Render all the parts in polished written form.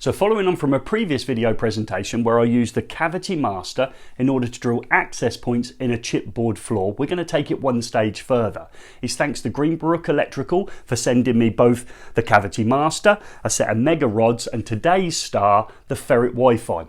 So following on from a previous video presentation where I used the cavity master in order to drill access points in a chipboard floor, we're going to take it one stage further. It's thanks to Greenbrook Electrical for sending me both the cavity master, a set of mega rods, and today's star, the Ferret Wi-Fi.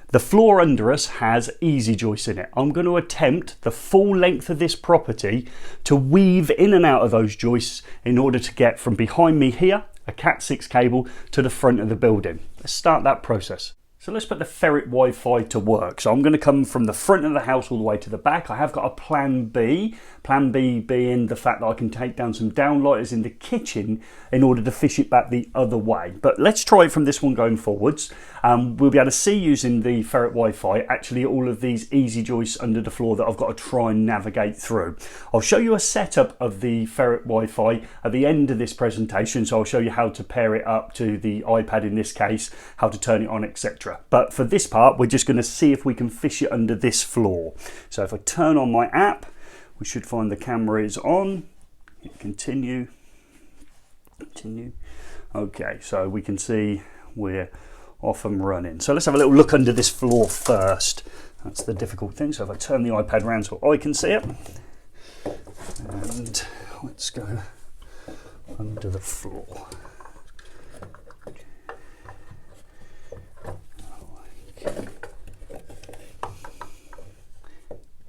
The floor under us has easy joists in it. I'm going to attempt the full length of this property to weave in and out of those joists in order to get from behind me here a Cat6 cable to the front of the building. Let's start that process. So let's put the Ferret Wi-Fi to work. So I'm going to come from the front of the house all the way to the back. I have got a plan B. Plan B being the fact that I can take down some downlighters in the kitchen in order to fish it back the other way. But let's try it from this one going forwards. We'll be able to see using the Ferret Wi-Fi actually all of these easy joists under the floor that I've got to try and navigate through. I'll show you a setup of the Ferret Wi-Fi at the end of this presentation. So I'll show you how to pair it up to the iPad in this case, how to turn it on, etc. But for this part, we're just going to see if we can fish it under this floor. So if I turn on my app, we should find the camera is on. Hit continue. Continue. Okay, so we can see we're off and running. So let's have a little look under this floor first. That's the difficult thing. So if I turn the iPad around so I can see it. And let's go under the floor.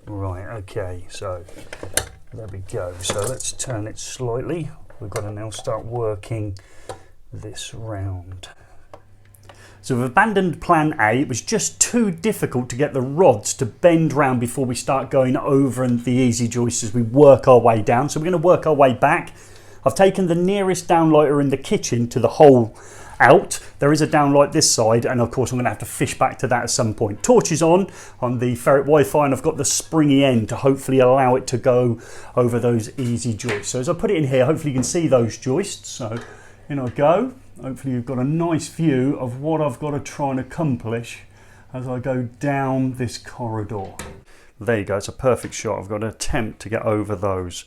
Right, okay, so there we go. So let's turn it slightly. We've got to now start working this round. So we've abandoned plan A. It was just too difficult to get the rods to bend round before we start going over the easy joists as we work our way down. So we're going to work our way back. I've taken the nearest downlighter in the kitchen to the hole out. There is a downlight this side, and of course I'm going to have to fish back to that at some point. Torch is on the Ferret Wi-Fi, and I've got the springy end to hopefully allow it to go over those easy joists. So as I put it in here, hopefully you can see those joists. So in I go. Hopefully you've got a nice view of what I've got to try and accomplish as I go down this corridor. There you go, it's a perfect shot. I've got to attempt to get over those.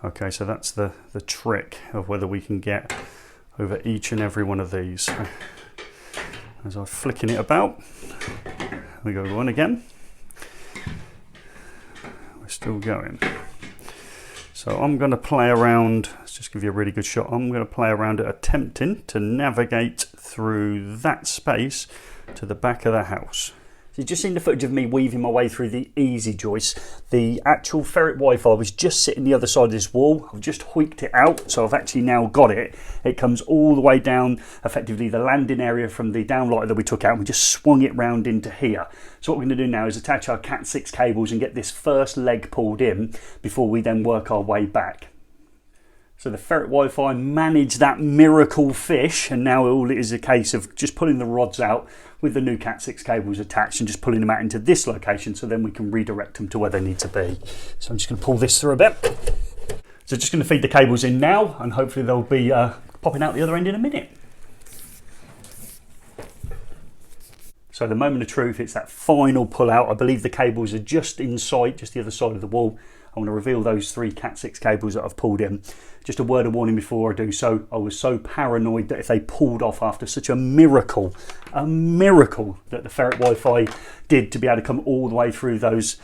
Okay, so that's the trick of whether we can get over each and every one of these. As I'm flicking it about, we go one again. We're still going. So I'm going to play around, let's just give you a really good shot. I'm going to play around at attempting to navigate through that space to the back of the house. So you've just seen the footage of me weaving my way through the easy joists. The actual Ferret Wi-Fi was just sitting the other side of this wall. I've just hoiked it out, so I've actually now got it. It comes all the way down, effectively the landing area from the downlighter that we took out, and we just swung it round into here. So what we're going to do now is attach our Cat6 cables and get this first leg pulled in before we then work our way back. So the Ferret Wi-Fi managed that miracle fish, and now all it is a case of just pulling the rods out with the new Cat6 cables attached and just pulling them out into this location, so then we can redirect them to where they need to be. So I'm just going to pull this through a bit. So just going to feed the cables in now, and hopefully they'll be popping out the other end in a minute. So the moment of truth, it's that final pull out. I believe the cables are just in sight, just the other side of the wall. I want to reveal those 3 Cat6 cables that I've pulled in. Just a word of warning before I do so, I was so paranoid that if they pulled off after such a miracle that the Ferret Wi-Fi did to be able to come all the way through those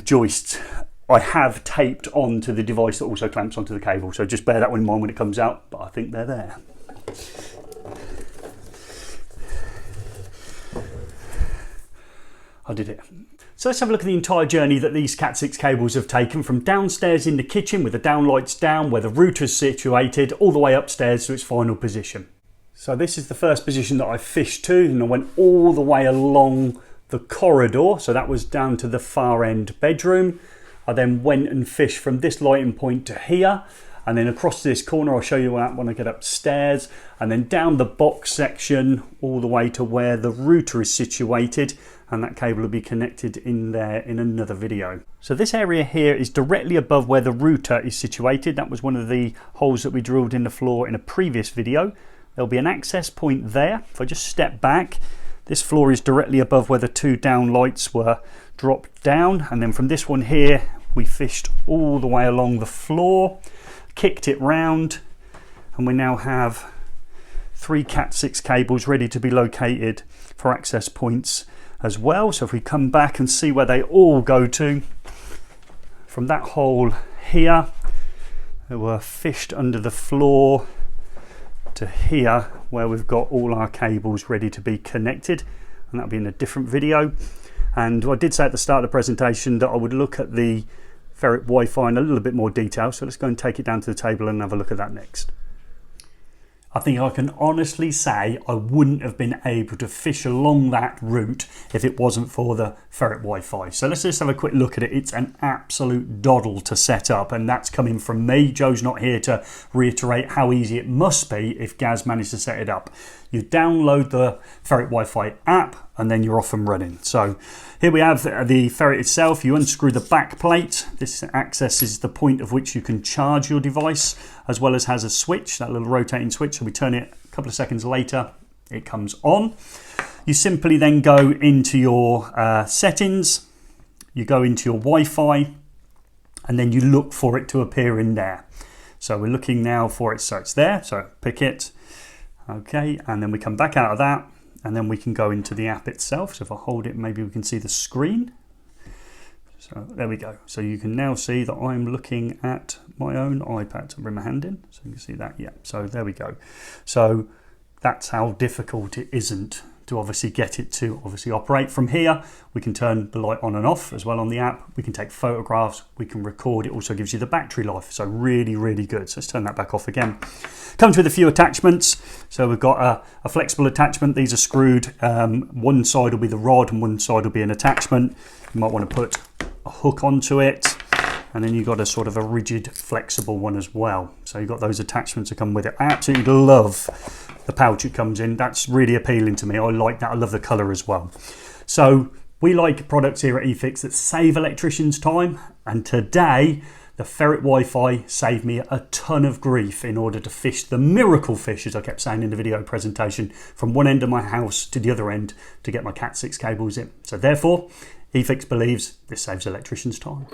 joists, I have taped onto the device that also clamps onto the cable. So just bear that one in mind when it comes out, but I think they're there. I did it. So let's have a look at the entire journey that these Cat6 cables have taken, from downstairs in the kitchen with the downlights down where the router's situated, all the way upstairs to its final position. So this is the first position that I fished to, and I went all the way along the corridor. So that was down to the far end bedroom. I then went and fished from this lighting point to here, and then across this corner. I'll show you that when I get upstairs, and then down the box section all the way to where the router is situated, and that cable will be connected in there in another video. So this area here is directly above where the router is situated. That was one of the holes that we drilled in the floor in a previous video. There'll be an access point there. If I just step back, this floor is directly above where the 2 down lights were dropped down, and then from this one here we fished all the way along the floor, kicked it round, and we now have 3 Cat6 cables ready to be located for access points as well. So if we come back and see where they all go to, from that hole here, they were fished under the floor to here, where we've got all our cables ready to be connected, and that'll be in a different video. And I did say at the start of the presentation that I would look at the Ferret Wi-Fi in a little bit more detail, so let's go and take it down to the table and have a look at that next. I think I can honestly say I wouldn't have been able to fish along that route if it wasn't for the Ferret Wi-Fi. So let's just have a quick look at it. It's an absolute doddle to set up, and that's coming from me. Joe's not here to reiterate how easy it must be if Gaz managed to set it up. You download the Ferret Wi-Fi app and then you're off and running. So here we have the Ferret itself. You unscrew the back plate. This accesses the point of which you can charge your device, as well as has a switch, that little rotating switch. So we turn it a couple of seconds later, it comes on. You simply then go into your settings, you go into your Wi-Fi, and then you look for it to appear in there. So we're looking now for it, so it's there, so pick it. Okay, and then we come back out of that, and then we can go into the app itself. So if I hold it, maybe we can see the screen. So there we go. So you can now see that I'm looking at my own iPad. So bring my hand in, so you can see that. Yeah, so there we go. So that's how difficult it isn't to obviously get it to obviously operate. From here, we can turn the light on and off as well on the app. We can take photographs, we can record. It also gives you the battery life. So really, really good. So let's turn that back off again. Comes with a few attachments. So we've got a flexible attachment. These are screwed. One side will be the rod and one side will be an attachment. You might want to put a hook onto it. And then you've got a sort of a rigid, flexible one as well. So you've got those attachments that come with it. I absolutely love the pouch it comes in. That's really appealing to me. I like that. I love the colour as well. So we like products here at eFIXX that save electricians time. And today, the Ferret Wi-Fi saved me a ton of grief in order to fish the miracle fish, as I kept saying in the video presentation, from one end of my house to the other end to get my Cat6 cables in. So therefore, eFIXX believes this saves electricians time.